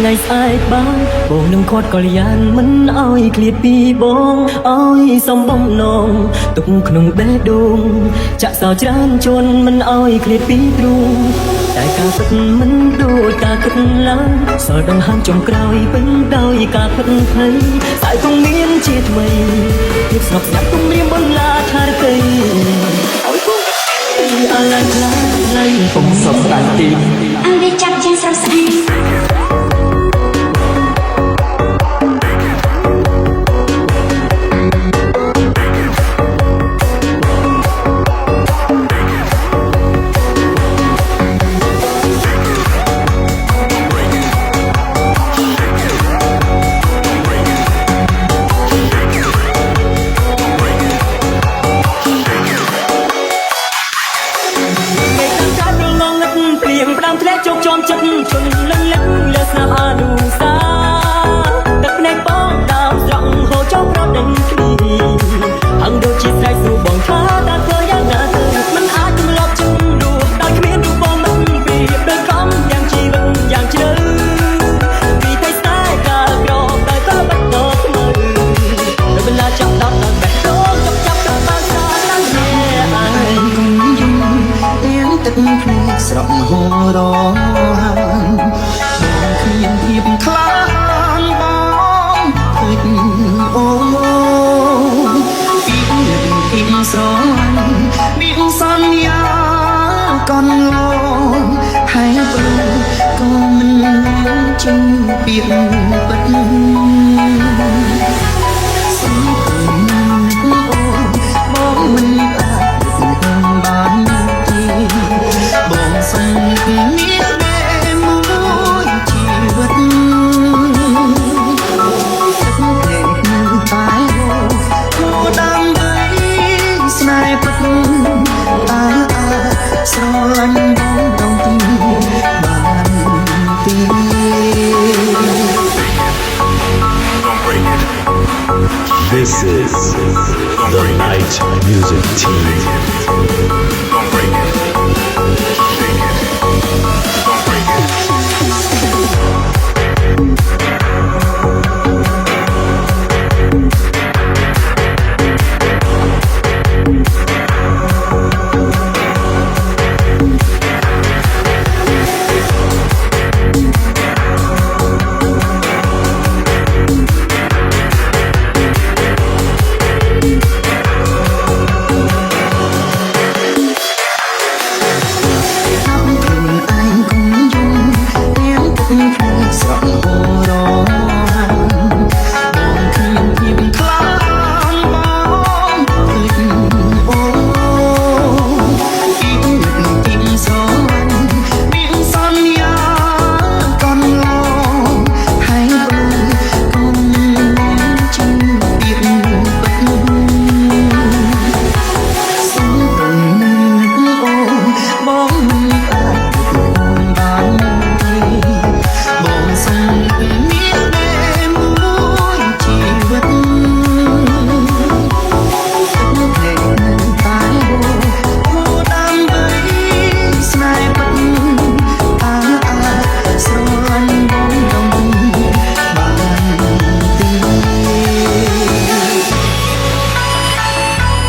ថ្ងៃស្អែកបានបងនឹងខាត់កល្យានមិនអោយឃ្លាតពីបងអោយសំបំណងទុកក្នុងបេះដូងចាក់សោច្រើនជន់មិនអោយឃ្លាតពីទ្រូងតែការពិតមិនដូចការគិតឡើយសល់ដង្ហើមចុងក្រោយពេញដោយការផិតភ័យស្អែកគង់មានជាថ្មីភាពស្ងប់ស្ងាត់គំរាមបន្លាថារតីឲ្យបងអាឡៃខ្លាំងឡៃបងសពស្ដាយទីអើវាចាប់ជាងស្រស់ស្អាតធ្លាក់ជោគជាំចិត្តជន់លឹងលឹងលើស្នាមអនុសាទឹកភ្នែកបងដើមស្រង់ហូរចូលប្រដេញគ្នាហឹងដូចជាស្រែកសួរបងថាតើធ្វើយ៉ាងណាទៅមិនអាចទម្លាប់ជិះដួលដោយគ្មានរូបបងមិនពីដូចខំយ៉ាងជីវិតយ៉ាងជ្រៅពីតែស្នេហ៍កាលក្រតែក៏បាត់ដល់ថ្មីដល់ពេលចាប់ដល់ដល់បេះដូងចាប់ទៅបានស្អាតដល់គ្នាឯងគង់យំទាំងទឹកភ្នែកស្រក់ហូររងគ្មានភាពខ្លាចបងឃើញអូពីពីស្រឡាញ់មានសន្យាកនឡងហើយព្រោះក៏មិនជាពីពិតសំបងមិនអាចបានទេបងសុំមានតែមួយជីវិតទឹកភ្នែកនៅតែគួរដើម្បីស្នេហ៍ពិតតើអាចស្រឡាញ់បងដល់ទីបានទេ This is the Night Music Team. Don't break it. Shake it. Don't break it.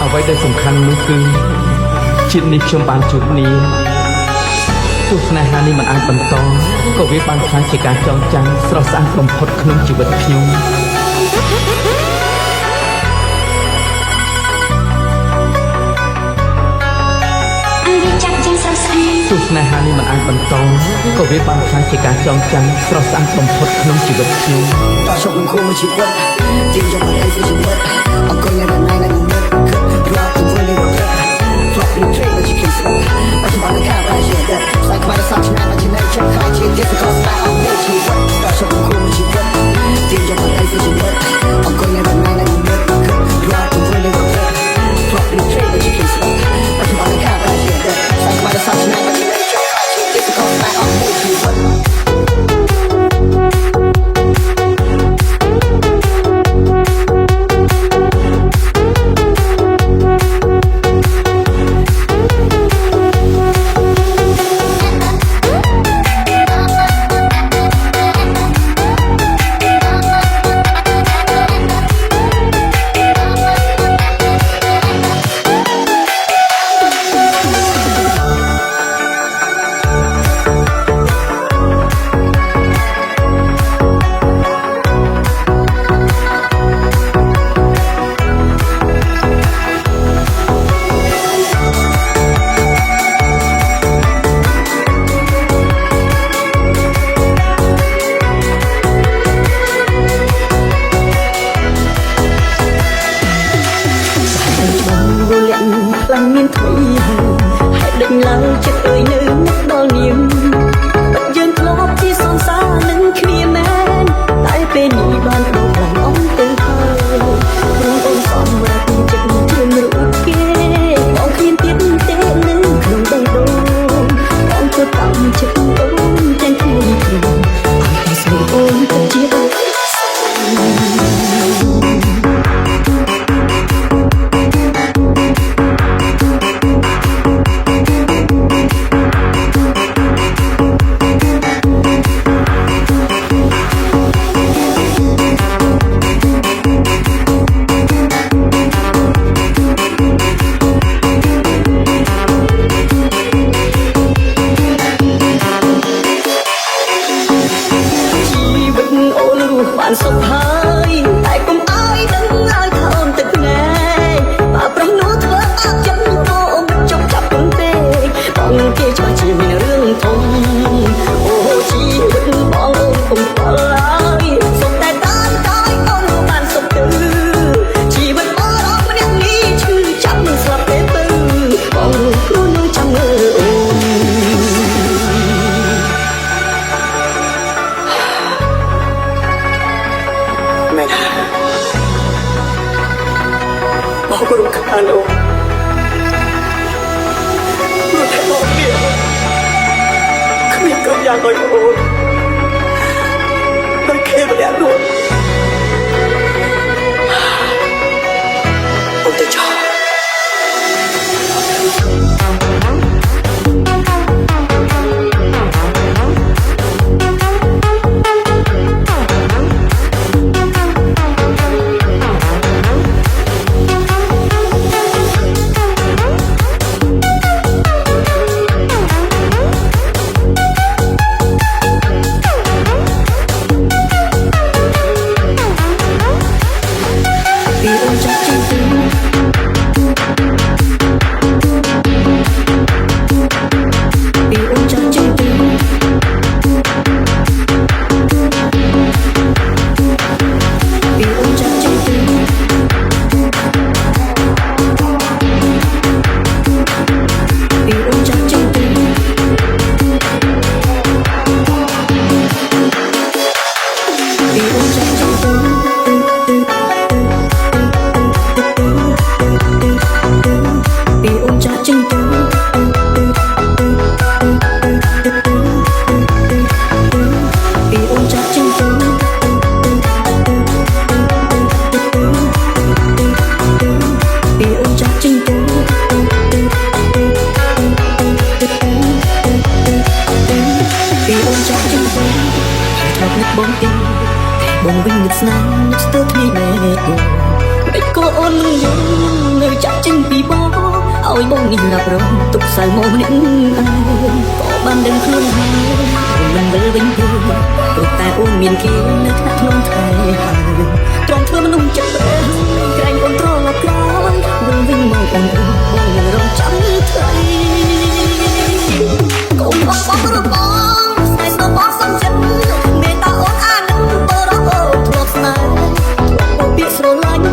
អ្វីដែលសំខាន់នោះគឺជាតិនេះខ្ញុំបានជួបនាងទោះស្នេហានេះមិនអាចបន្តក៏វាបានខ្លាចជាការចងចាំស្រស់ស្អាតបំផុតក្នុងជីវិតខ្ញុំអើវាចាប់ជាងស្រស់ស្អាតទោះស្នេហានេះមិនអាចបន្តក៏វាបានខ្លាចជាការចងចាំស្រស់ស្អាតបំផុតក្នុងជីវិតខ្ញុំតើជុំគួរជីវិតជាយ៉ាងไรជាជីវិតអង្គុយនៅណៃនៅមុខរត់ទៅវិញរត់ Drop in the train but you can't stop អត់បានកាប់តែជាតែស្អែកខ្វាយសាច់ឆ្នាំមកជានៃចិត្តខ្វាយជា difficult style នៃជីវិតតើជុំគួរជីវិតជាយ៉ាងไรជាជីវិតអង្គុយនៅណៃនៅមុខរត់ទៅវិញរត់ Drop in the train but you can't stop អត់បានកាប់តែជាតែស្អែកខ្វាយសាច់ឆ្នាំមកជានៃចិត្តខ្វាយជា difficult style នៃជីវិត បានសុខហើយតែកុំអើយដឹងឲ្យថោមទឹកណែបើប្រុសនោះធ្វើបាបចិត្តអូមិនចង់ចាប់ពំពេកបងគេច្បាស់ជាមានរឿងធំអូជីវិតបងអូនគុំខ្វល់ហើយសុខតែតាមកាយអូនបានសុខទៅជីវិតបងរងម្នាក់នេះឈឺចាប់នឹងស្លាប់ពេលទៅបងគ្រូនឹងចាំមើលអូនមែនបងក៏រំខានអូនព្រោះតែបងនេះគ្មានគ្រប់យ៉ាងឲ្យអូនតែគេម្នាក់នោះអូនទៅចោលបងវិញនឹកស្នេហ៍នឹកស្ទើរគ្នាមែនតែក៏អូនមិនយល់នៅចាក់ចេញពីបងឲ្យបងនេះរាប់រងទុកសៅមកម្នាក់ឯងក៏បានដឹងខ្លួនហើយអូនមិនវិលវិញទេព្រោះតែអូនមានគេនៅថ្នាក់ក្នុងថែហើយត្រង់ធ្វើមនុស្សចិត្តប្រែក្រែងអូនត្រឡប់ក្រោយវិលវិញមកបងនឹងរងចាំថ្ងៃកុំបងបងរបងស្នេហ៍ស្នបងសំចិត្តមេតាអូនអានបរោធ្លាប់ស្នេហ៍ពាក្យស្រឡាញ់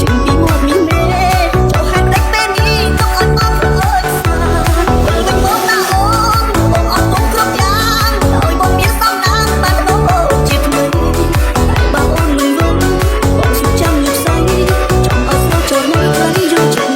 ចេញពីមាត់នេះមេចូលហាក់ដឹកពេលនេះទុកឲ្យបងព្រលឹកស្នាវិលវិញមកតាអូនបងអត់ទុកគ្រប់យ៉ាងឲ្យបងមានសំណាងបានបដូរជាថ្មីតែបើអូនមិនវិលបងសុខចាំលឹកស្អីចង់ឲ្យស្នូចូលមកខ្លីយល់ចិត្ត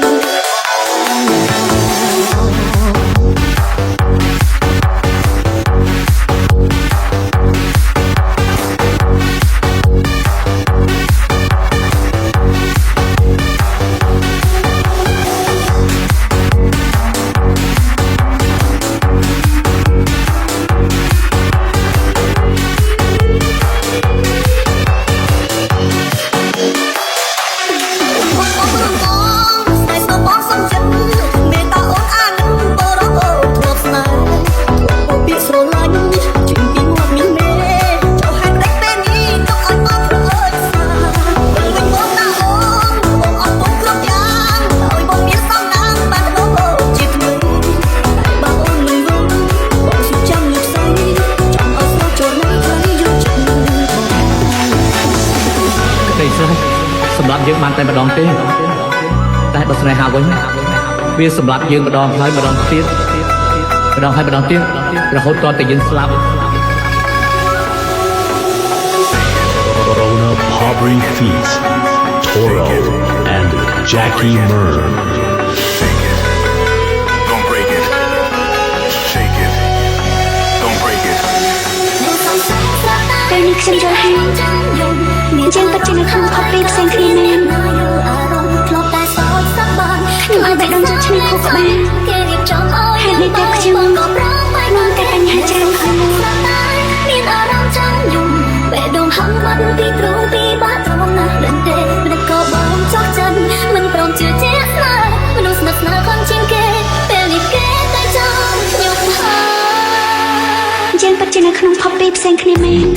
សម្រាប់យើងបានតែម្ដងទេតែបើស្នេហាវិញវាសម្រាប់យើងម្ដងហើយម្ដងទៀតម្ដងហើយម្ដងទៀតរហូតតតែយើងស្លាប់ Corona Pobring Feet, Toro and Jackie Mern. Shake it, don't break it. Shake it, don't break it. ពេលនេះខ្ញុំយល់ហើយមានជាងពិតជានៅក្នុងផុតពីផ្សេងគ្នាមែនខ្ញុំឲ្យបេះដូងចូលឈ្មោះខុសក្បាលហេតុនេះតែខ្ញុំក៏ប្រងតែបញ្ហាច្រើនខ្លួនមានអារម្មណ៍ចាំយំបេះដូងហឹងបាត់ពីទ្រូងពីបាត់ត្រង់ណាស់ដឹងទេមិនក៏បងចោះចិត្តមិនព្រមជឿជាក់ស្នាមនុស្សស្និទ្ធស្នាលខ្លាំងជាងគេពេលនេះគេតែចង់ខ្ញុំហើយជាងពិតជានៅក្នុងផុតពីផ្សេងគ្នាមែន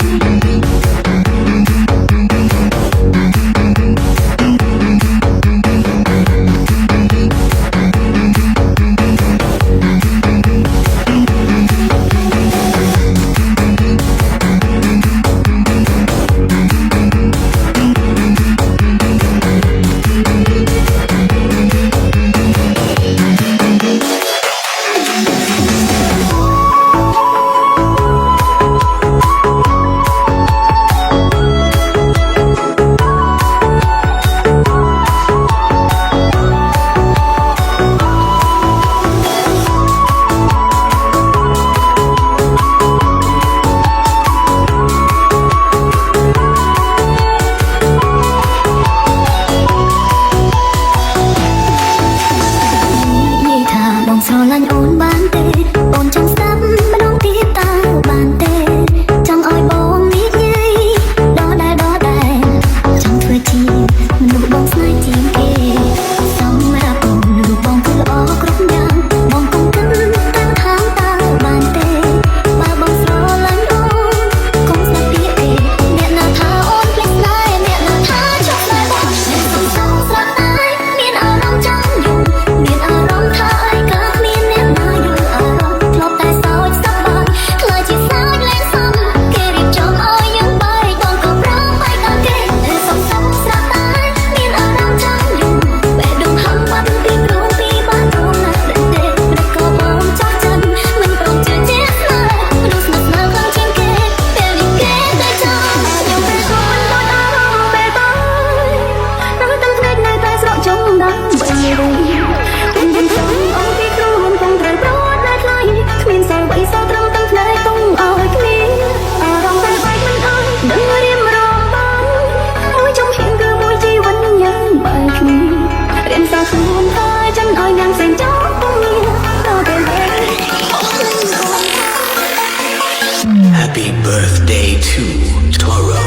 Toro.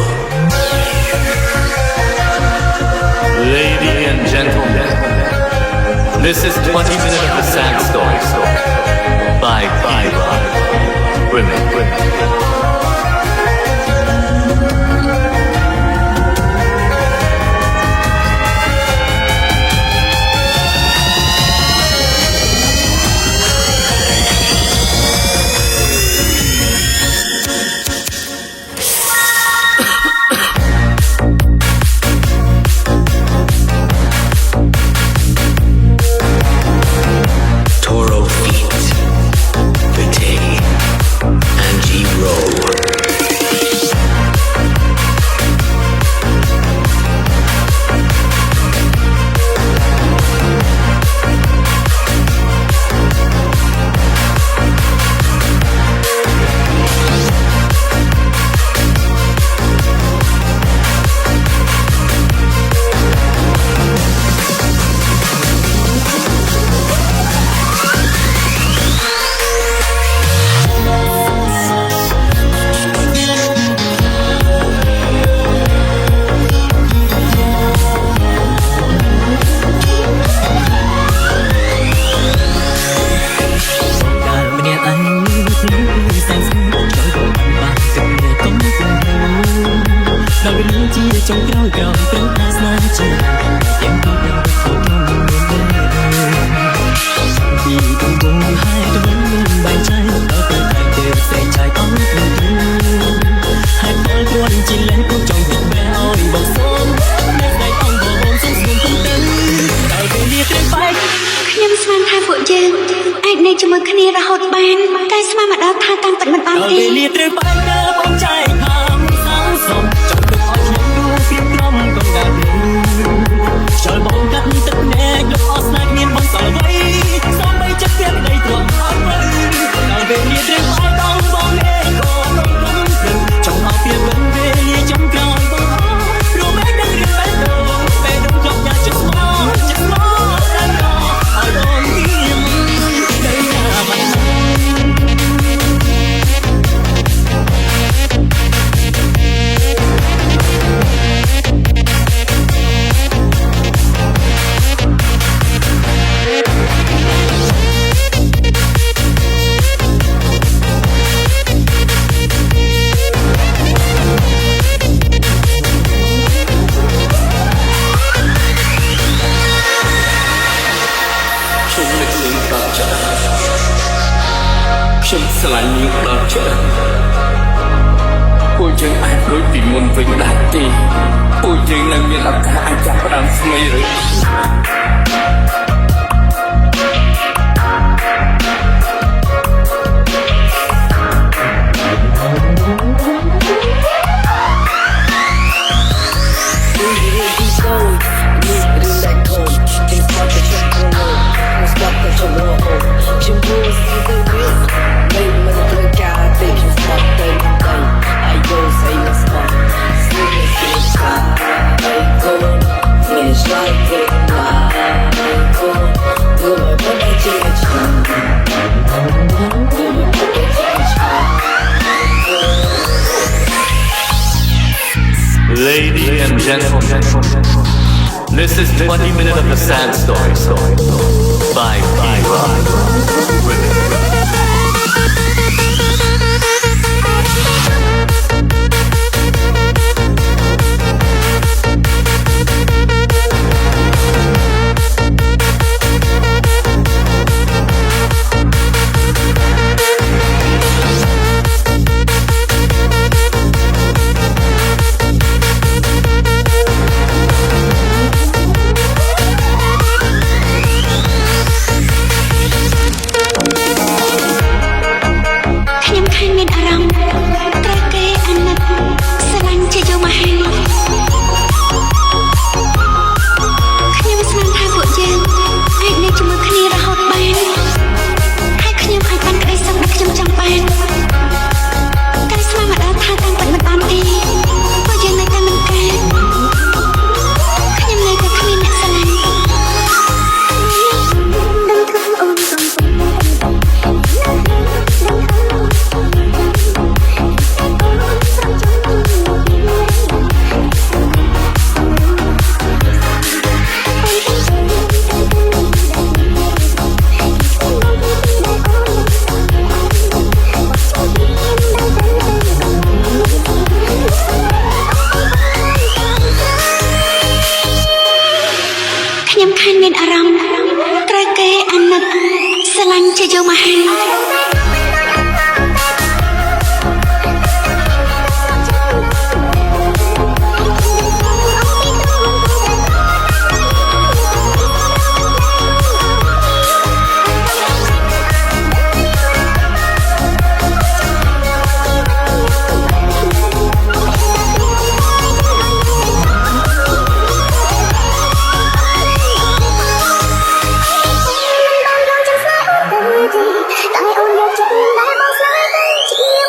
Ladies and gentlemen, this is 20 Minutes of a Sad Story by Women. Toro feet. Vitae. Angie Rowe. Trongក្រោយក្រោយព្រឹងថាស្នាជាទាំងពីទាំងទៅក្នុងពីដំបូងហើយទៅវិញបែកចែកដល់ពេលតែទៅស្រែកចាយអស់ខ្លួនហើយដល់គ្រាន់ជាលែងគូចង់ទៅបែឲ្យបងសូមនៅស្ដីអង្គបងសូមស្ងួនទៅដល់ពេលលាត្រេកបែក ខ្ញុំស្មានថាពួកយើងអាចនៅជាមួយគ្នារហូតបានតែស្មានមកដល់ថាតាមពិតមិនបាន ដល់ ទេ ពេលលាត្រេកបែកដល់បងចែកខាងសងសុំចង់ទៅឲ្យខ្ញុំดูព្រៀបក្រុមកុំដាល់ភ្លេងចលបងកាត់ទឹកភ្នែកលោកអស់ស្នេហ៍មានបងសល់អ្វីសូមបីចិត្តព្រៀបដីទ្រាំអត់មើលដល់ពេលលាត្រេកបែកដល់បងលេងក៏មិនព្រមចង់ឲ្យព្រៀបវិញវេលាចំក្រោយបងព្រមឯងដឹងរឿងបែបទៅពេលដឹងចង់យ៉ាចិត្តស្មោះតែក៏ឲ្យបងទៀមដីណាបាន ខ្ញុំស្រឡាញ់នាងដល់ច្រើនពួកយើងអាចដូចពីមុនវិញដែរទេពួកយើងនៅមានឱកាសអាចចាប់ផ្ដើមថ្មីឬ Ladies and gentlemen, this is 20 Minutes of a Sad Story by Women. យកមកហើយតែអូនយកចិត្តដែលបងស្នេហ៍ទៅជា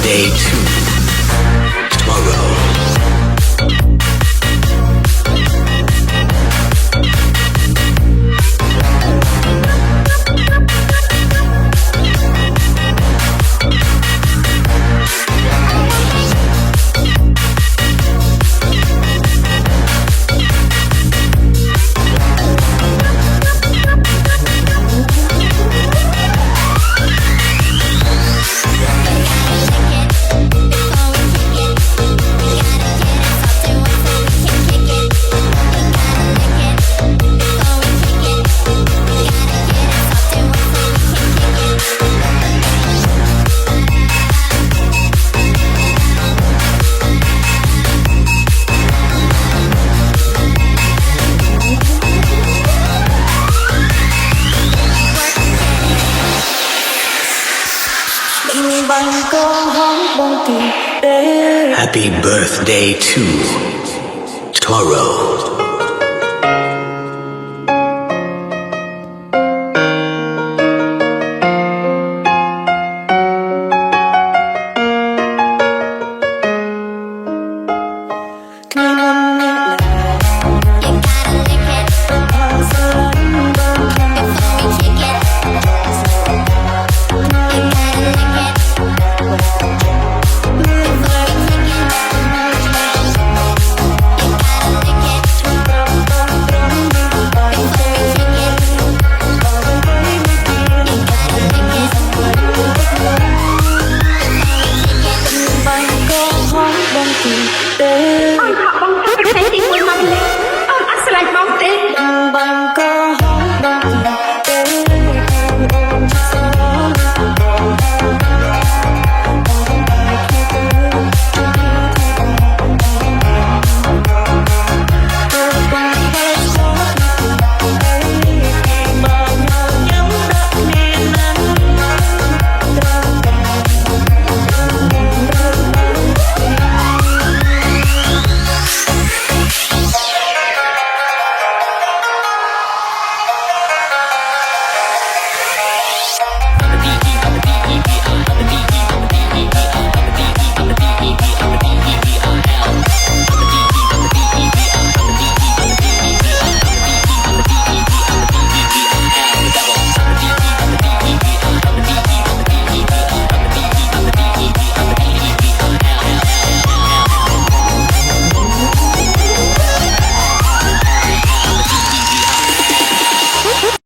Day 2 tomorrow. Happy birthday to tomorrow.